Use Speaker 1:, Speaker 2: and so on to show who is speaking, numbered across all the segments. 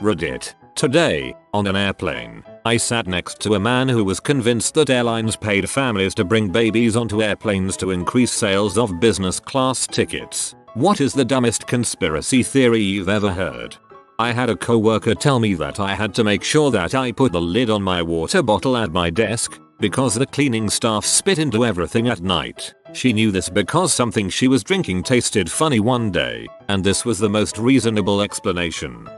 Speaker 1: Reddit. Today, on an airplane, I sat next to a man who was convinced that airlines paid families to bring babies onto airplanes to increase sales of business class tickets. What is the dumbest conspiracy theory you've ever heard? I had a coworker tell me that I had to make sure that I put the lid on my water bottle at my desk because the cleaning staff spit into everything at night. She knew this because something she was drinking tasted funny one day, and this was the most reasonable explanation.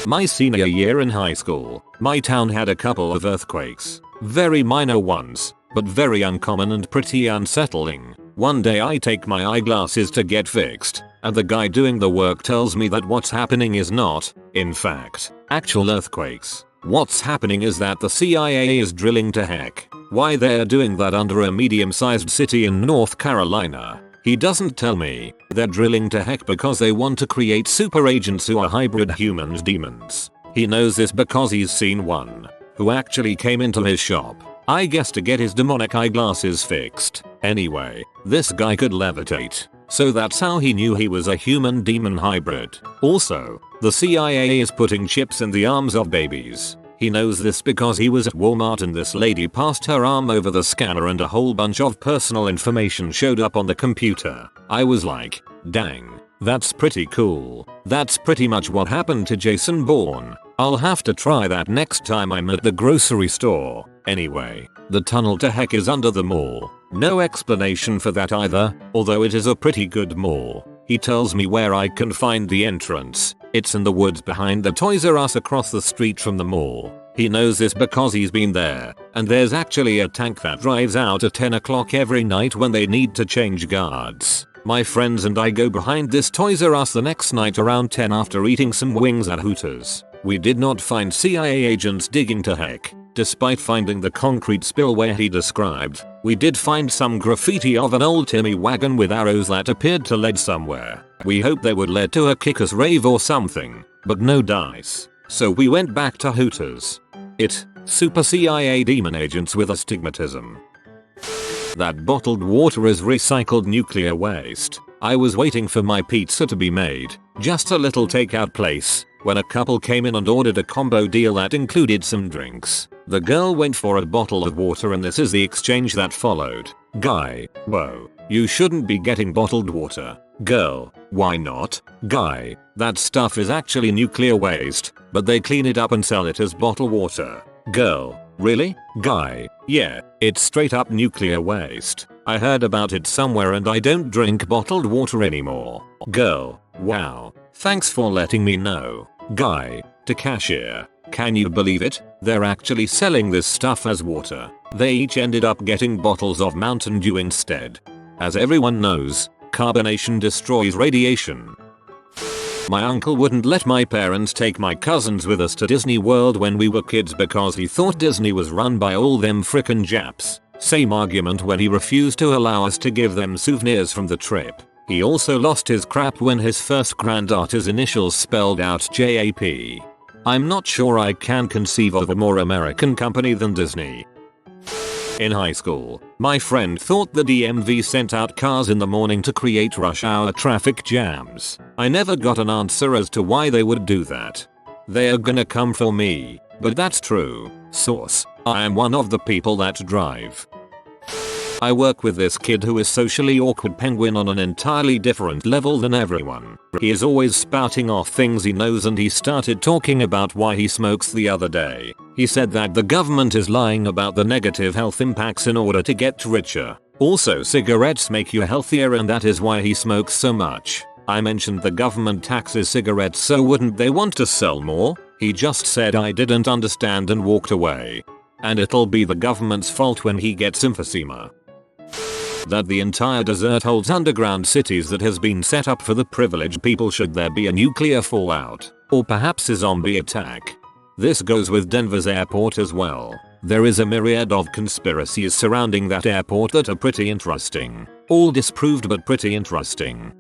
Speaker 1: My senior year in high school, my town had a couple of earthquakes. Very minor ones, but very uncommon and pretty unsettling. One day I take my eyeglasses to get fixed, and the guy doing the work tells me that what's happening is not, in fact, actual earthquakes. What's happening is that the CIA is drilling to heck. Why they're doing that under a medium-sized city in North Carolina. He doesn't tell me. They're drilling to heck because they want to create super agents who are hybrid humans demons. He knows this because he's seen one who actually came into his shop, I guess to get his demonic eyeglasses fixed. Anyway, this guy could levitate, so that's how he knew he was a human demon hybrid. Also, the CIA is putting chips in the arms of babies. He knows this because he was at Walmart and this lady passed her arm over the scanner and a whole bunch of personal information showed up on the computer. I was like, dang, that's pretty cool. That's pretty much what happened to Jason Bourne. I'll have to try that next time I'm at the grocery store. Anyway, the tunnel to heck is under the mall. No explanation for that either, although it is a pretty good mall. He tells me where I can find the entrance. It's in the woods behind the Toys R Us across the street from the mall. He knows this because he's been there, and there's actually a tank that drives out at 10 o'clock every night when they need to change guards. My friends and I go behind this Toys R Us the next night around 10 after eating some wings at Hooters. We did not find CIA agents digging to heck. Despite finding the concrete spillway he described, we did find some graffiti of an old Timmy wagon with arrows that appeared to lead somewhere. We hoped they would lead to a kick-ass rave or something, but no dice. So we went back to Hooters. Super CIA demon agents with astigmatism. That bottled water is recycled nuclear waste. I was waiting for my pizza to be made, just a little takeout place, when a couple came in and ordered a combo deal that included some drinks. The girl went for a bottle of water and this is the exchange that followed. Guy, whoa, you shouldn't be getting bottled water. Girl, why not? Guy, that stuff is actually nuclear waste, but they clean it up and sell it as bottled water. Girl, really? Guy, yeah, it's straight up nuclear waste. I heard about it somewhere and I don't drink bottled water anymore. Girl, wow, thanks for letting me know. Guy, to cashier, can you believe it? They're actually selling this stuff as water. They each ended up getting bottles of Mountain Dew instead. As everyone knows, carbonation destroys radiation. My uncle wouldn't let my parents take my cousins with us to Disney World when we were kids because he thought Disney was run by all them frickin' Japs. Same argument when he refused to allow us to give them souvenirs from the trip. He also lost his crap when his first granddaughter's initials spelled out JAP. I'm not sure I can conceive of a more American company than Disney. In high school, my friend thought the DMV sent out cars in the morning to create rush hour traffic jams. I never got an answer as to why they would do that. They are gonna come for me, but that's true. Source: I am one of the people that drive. I work with this kid who is socially awkward penguin on an entirely different level than everyone. He is always spouting off things he knows and he started talking about why he smokes the other day. He said that the government is lying about the negative health impacts in order to get richer. Also, cigarettes make you healthier and that is why he smokes so much. I mentioned the government taxes cigarettes, so wouldn't they want to sell more? He just said I didn't understand and walked away. And it'll be the government's fault when he gets emphysema. That the entire desert holds underground cities that has been set up for the privileged people should there be a nuclear fallout, or perhaps a zombie attack. This goes with Denver's airport as well. There is a myriad of conspiracies surrounding that airport that are pretty interesting. All disproved but pretty interesting.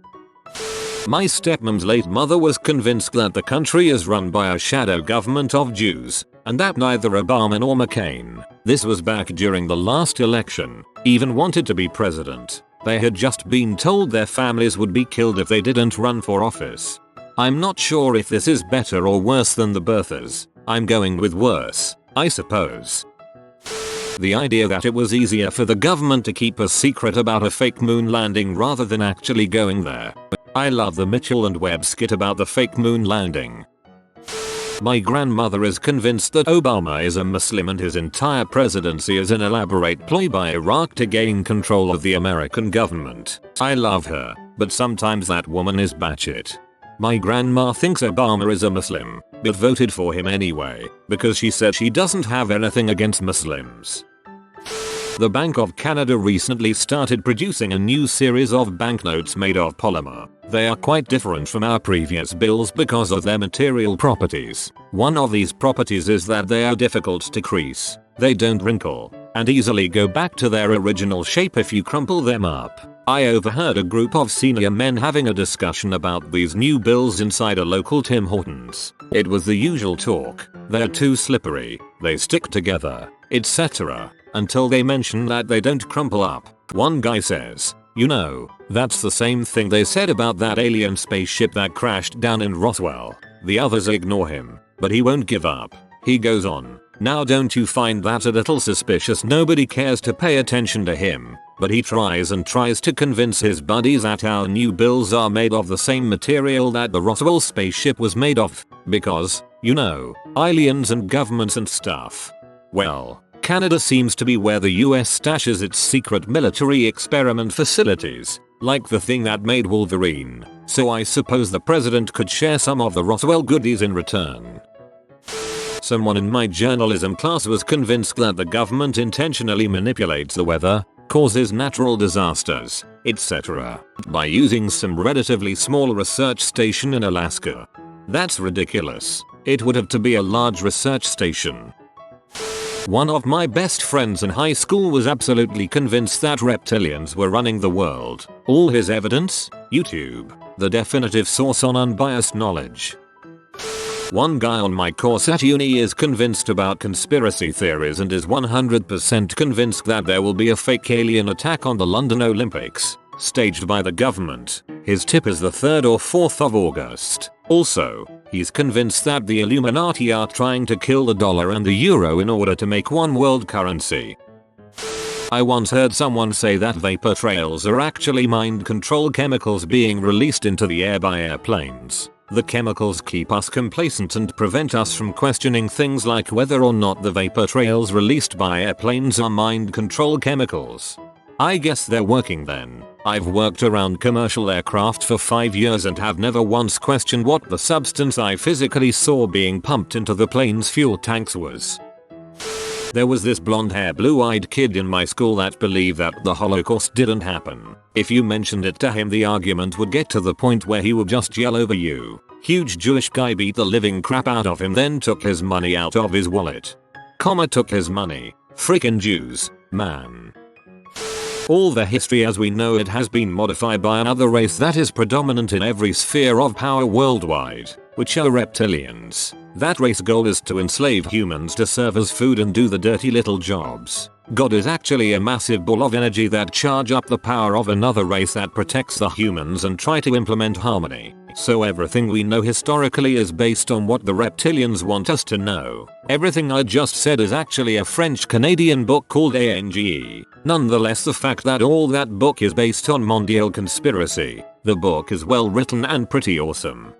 Speaker 1: My stepmom's late mother was convinced that the country is run by a shadow government of Jews, and that neither Obama nor McCain, this was back during the last election, even wanted to be president. They had just been told their families would be killed if they didn't run for office. I'm not sure if this is better or worse than the birthers. I'm going with worse, I suppose. The idea that it was easier for the government to keep a secret about a fake moon landing rather than actually going there. I love the Mitchell and Webb skit about the fake moon landing. My grandmother is convinced that Obama is a Muslim and his entire presidency is an elaborate ploy by Iraq to gain control of the American government. I love her, but sometimes that woman is batshit. My grandma thinks Obama is a Muslim, but voted for him anyway, because she said she doesn't have anything against Muslims. The Bank of Canada recently started producing a new series of banknotes made of polymer. They are quite different from our previous bills because of their material properties. One of these properties is that they are difficult to crease, they don't wrinkle, and easily go back to their original shape if you crumple them up. I overheard a group of senior men having a discussion about these new bills inside a local Tim Hortons. It was the usual talk, they're too slippery, they stick together, etc. Until they mention that they don't crumple up. One guy says, "You know, that's the same thing they said about that alien spaceship that crashed down in Roswell." The others ignore him, but he won't give up. He goes on, "Now don't you find that a little suspicious? Nobody cares to pay attention to him, but he tries to convince his buddies that our new bills are made of the same material that the Roswell spaceship was made of, because, you know, aliens and governments and stuff." Well, Canada seems to be where the US stashes its secret military experiment facilities, like the thing that made Wolverine, so I suppose the president could share some of the Roswell goodies in return. Someone in my journalism class was convinced that the government intentionally manipulates the weather, causes natural disasters, etc. by using some relatively small research station in Alaska. That's ridiculous. It would have to be a large research station. One of my best friends in high school was absolutely convinced that reptilians were running the world. All his evidence? YouTube. The definitive source on unbiased knowledge. One guy on my course at uni is convinced about conspiracy theories and is 100% convinced that there will be a fake alien attack on the London Olympics, staged by the government. His tip is the 3rd or 4th of August. Also, he's convinced that the Illuminati are trying to kill the dollar and the euro in order to make one world currency. I once heard someone say that vapor trails are actually mind control chemicals being released into the air by airplanes. The chemicals keep us complacent and prevent us from questioning things like whether or not the vapor trails released by airplanes are mind control chemicals. I guess they're working then. I've worked around commercial aircraft for 5 years and have never once questioned what the substance I physically saw being pumped into the plane's fuel tanks was. There was this blonde-haired, blue-eyed kid in my school that believed that the Holocaust didn't happen. If you mentioned it to him, the argument would get to the point where he would just yell over you. Huge Jewish guy beat the living crap out of him, then took his money out of his wallet. Took his money. Frickin' Jews, man. All the history as we know it has been modified by another race that is predominant in every sphere of power worldwide, which are reptilians. That race goal is to enslave humans to serve as food and do the dirty little jobs. God is actually a massive ball of energy that charge up the power of another race that protects the humans and try to implement harmony. So everything we know historically is based on what the reptilians want us to know. Everything I just said is actually a French-Canadian book called Ange. Nonetheless, the fact that all that book is based on mondial conspiracy. The book is well written and pretty awesome.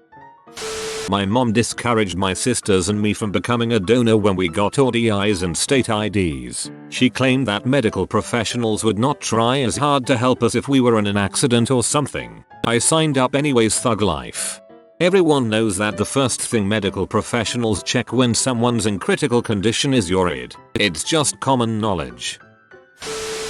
Speaker 1: My mom discouraged my sisters and me from becoming a donor when we got ODIs and state IDs. She claimed that medical professionals would not try as hard to help us if we were in an accident or something. I signed up anyways. Thug life. Everyone knows that the first thing medical professionals check when someone's in critical condition is your id. It's just common knowledge.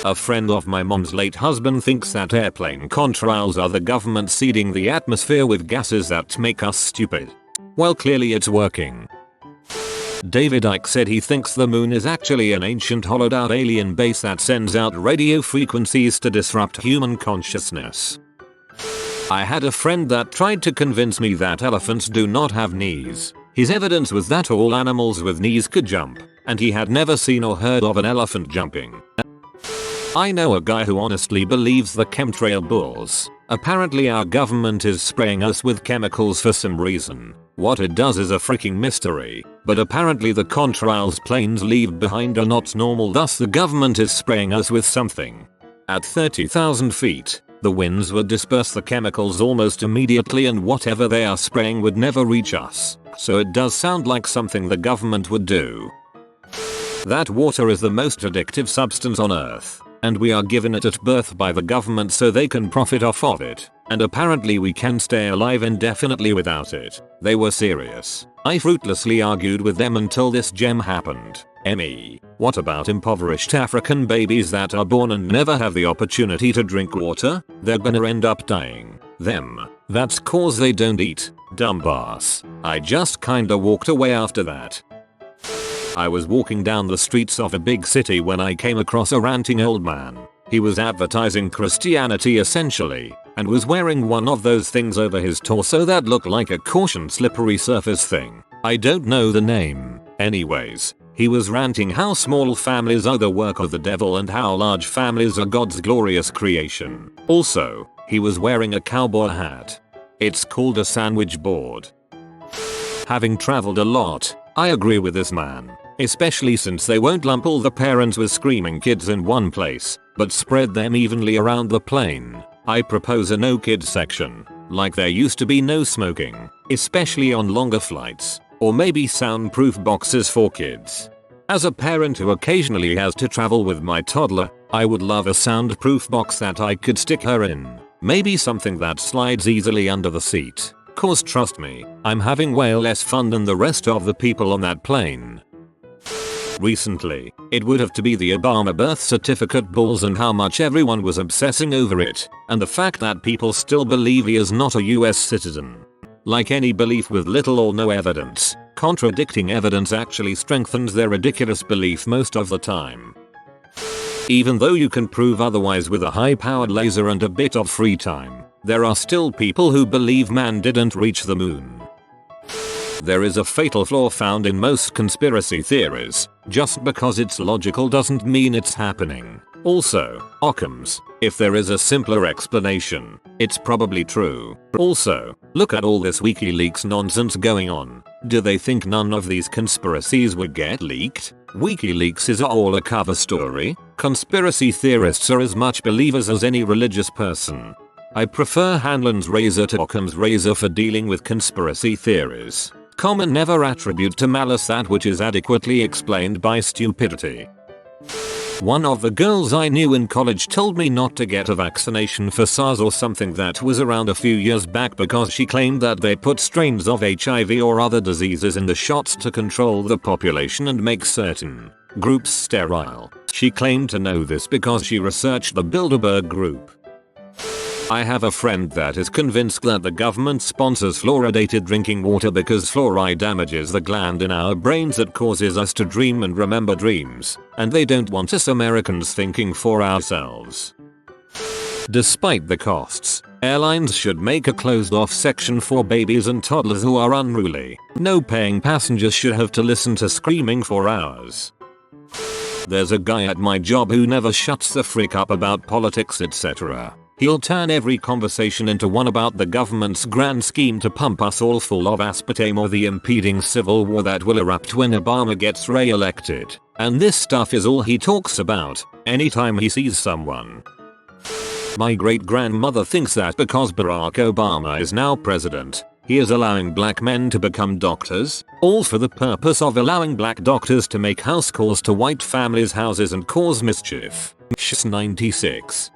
Speaker 1: A friend of my mom's late husband thinks that airplane contrails are the government seeding the atmosphere with gases that make us stupid. Well, clearly it's working. David Icke said he thinks the moon is actually an ancient hollowed out alien base that sends out radio frequencies to disrupt human consciousness. I had a friend that tried to convince me that elephants do not have knees. His evidence was that all animals with knees could jump, and he had never seen or heard of an elephant jumping. I know a guy who honestly believes the chemtrail bulls Apparently our government is spraying us with chemicals for some reason. What it does is a freaking mystery, but apparently the contrails planes leave behind are not normal, thus the government is spraying us with something. At 30,000 feet, the winds would disperse the chemicals almost immediately and whatever they are spraying would never reach us, so it does sound like something the government would do. That water is the most addictive substance on Earth, and we are given it at birth by the government so they can profit off of it, and apparently we can stay alive indefinitely without it. They were serious. I fruitlessly argued with them until this gem happened. Me. What about impoverished African babies that are born and never have the opportunity to drink water? They're gonna end up dying. Them. That's cause they don't eat. Dumbass. I just kinda walked away after that. I was walking down the streets of a big city when I came across a ranting old man. He was advertising Christianity essentially, and was wearing one of those things over his torso that looked like a caution slippery surface thing. I don't know the name. Anyways, he was ranting how small families are the work of the devil and how large families are God's glorious creation. Also, he was wearing a cowboy hat. It's called a sandwich board. Having traveled a lot, I agree with this man, especially since they won't lump all the parents with screaming kids in one place, but spread them evenly around the plane. I propose a no kid section, like there used to be no smoking, especially on longer flights, or maybe soundproof boxes for kids. As a parent who occasionally has to travel with my toddler, I would love a soundproof box that I could stick her in. Maybe something that slides easily under the seat. Cause trust me, I'm having way less fun than the rest of the people on that plane. Recently, it would have to be the Obama birth certificate balls and how much everyone was obsessing over it, and the fact that people still believe he is not a US citizen. Like any belief with little or no evidence, contradicting evidence actually strengthens their ridiculous belief most of the time. Even though you can prove otherwise with a high-powered laser and a bit of free time, there are still people who believe man didn't reach the moon. There is a fatal flaw found in most conspiracy theories. Just because it's logical doesn't mean it's happening. Also, Occams, if there is a simpler explanation, it's probably true. Also, look at all this WikiLeaks nonsense going on. Do they think none of these conspiracies would get leaked? WikiLeaks is all a cover story. Conspiracy theorists are as much believers as any religious person. I prefer Hanlon's razor to Occam's razor for dealing with conspiracy theories. Common never attribute to malice that which is adequately explained by stupidity. One of the girls I knew in college told me not to get a vaccination for SARS or something that was around a few years back because she claimed that they put strains of HIV or other diseases in the shots to control the population and make certain groups sterile. She claimed to know this because she researched the Bilderberg group. I have a friend that is convinced that the government sponsors fluoridated drinking water because fluoride damages the gland in our brains that causes us to dream and remember dreams, and they don't want us Americans thinking for ourselves. Despite the costs, airlines should make a closed-off section for babies and toddlers who are unruly. No paying passengers should have to listen to screaming for hours. There's a guy at my job who never shuts the frick up about politics, etc. He'll turn every conversation into one about the government's grand scheme to pump us all full of aspartame or the impending civil war that will erupt when Obama gets re-elected. And this stuff is all he talks about anytime he sees someone. My great-grandmother thinks that because Barack Obama is now president, he is allowing black men to become doctors, all for the purpose of allowing black doctors to make house calls to white families' houses and cause mischief. She's 96.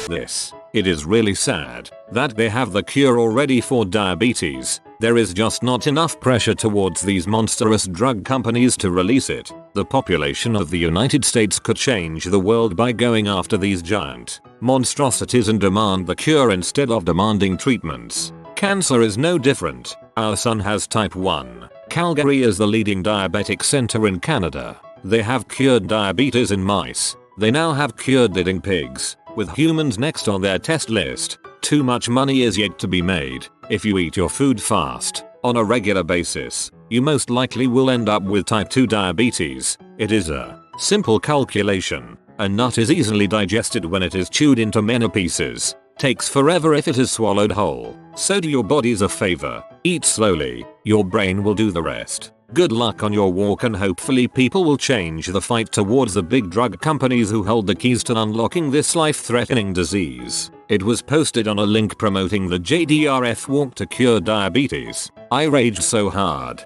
Speaker 1: It is really sad that they have the cure already for diabetes. There is just not enough pressure towards these monstrous drug companies to release it. The population of the United States could change the world by going after these giant monstrosities and demand the cure instead of demanding treatments. Cancer is no different. Our son has type 1. Calgary is the leading diabetic center in Canada. They have cured diabetes in mice. They now have cured it in pigs, with humans next on their test list. Too much money is yet to be made. If you eat your food fast, on a regular basis, you most likely will end up with type 2 diabetes. It is a simple calculation. A nut is easily digested when it is chewed into many pieces. Takes forever if it is swallowed whole. So do your bodies a favor. Eat slowly. Your brain will do the rest. Good luck on your walk and hopefully people will change the fight towards the big drug companies who hold the keys to unlocking this life-threatening disease. It was posted on a link promoting the JDRF walk to cure diabetes. I raged so hard.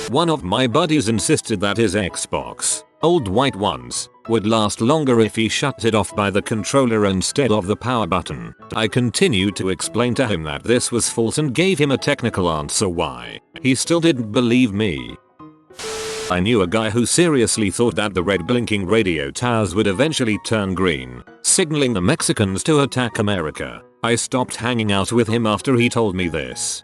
Speaker 1: One of my buddies insisted that his Xbox, old white ones, would last longer if he shut it off by the controller instead of the power button. I continued to explain to him that this was false and gave him a technical answer why. He still didn't believe me. I knew a guy who seriously thought that the red blinking radio towers would eventually turn green, signaling the Mexicans to attack America. I stopped hanging out with him after he told me this.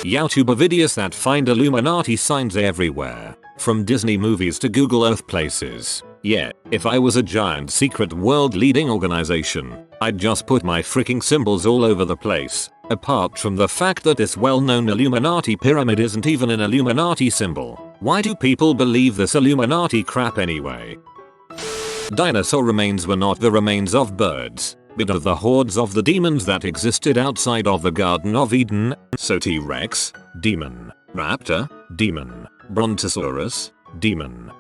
Speaker 1: YouTuber videos that find Illuminati signs everywhere, from Disney movies to Google Earth places. Yeah, if I was a giant secret world leading organization, I'd just put my freaking symbols all over the place. Apart from the fact that this well-known Illuminati pyramid isn't even an Illuminati symbol, why do people believe this Illuminati crap anyway? Dinosaur remains were not the remains of birds, but of the hordes of the demons that existed outside of the Garden of Eden. So T-Rex, demon. Raptor, demon. Brontosaurus, demon.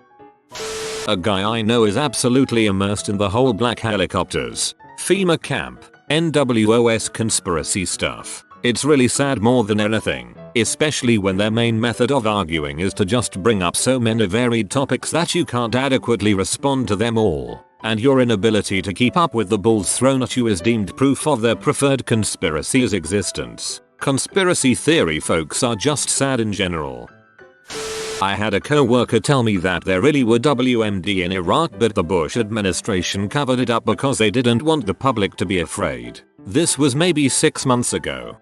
Speaker 1: A guy I know is absolutely immersed in the whole black helicopters, FEMA camp, NWOS conspiracy stuff. It's really sad more than anything, especially when their main method of arguing is to just bring up so many varied topics that you can't adequately respond to them all, and your inability to keep up with the balls thrown at you is deemed proof of their preferred conspiracy's existence. Conspiracy theory folks are just sad in general. I had a co-worker tell me that there really were WMD in Iraq, but the Bush administration covered it up because they didn't want the public to be afraid. This was maybe 6 months ago.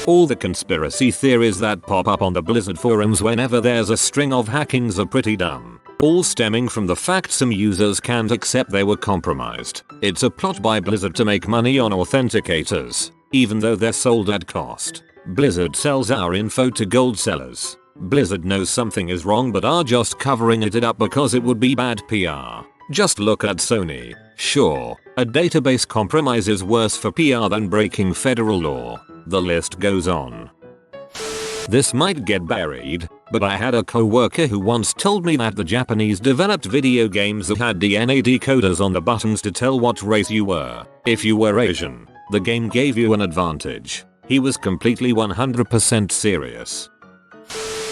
Speaker 1: All the conspiracy theories that pop up on the Blizzard forums whenever there's a string of hackings are pretty dumb. All stemming from the fact some users can't accept they were compromised. It's a plot by Blizzard to make money on authenticators, even though they're sold at cost. Blizzard sells our info to gold sellers. Blizzard knows something is wrong but are just covering it up because it would be bad PR. Just look at Sony. Sure, a database compromise is worse for PR than breaking federal law. The list goes on. This might get buried, but I had a co-worker who once told me that the Japanese developed video games that had DNA decoders on the buttons to tell what race you were. If you were Asian, the game gave you an advantage. He was completely 100% serious.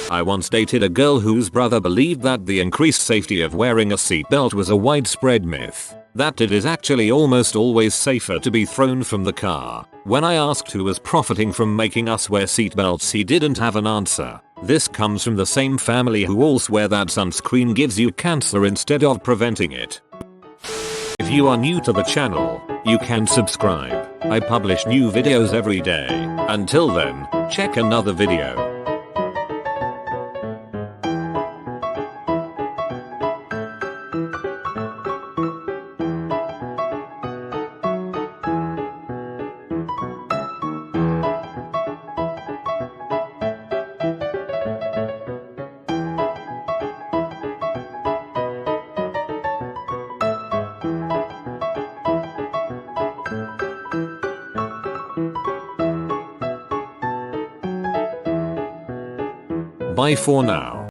Speaker 1: I once dated a girl whose brother believed that the increased safety of wearing a seatbelt was a widespread myth. That it is actually almost always safer to be thrown from the car. When I asked who was profiting from making us wear seatbelts, he didn't have an answer. This comes from the same family who all swear that sunscreen gives you cancer instead of preventing it. If you are new to the channel, you can subscribe. I publish new videos every day. Until then, check another video. Bye for now.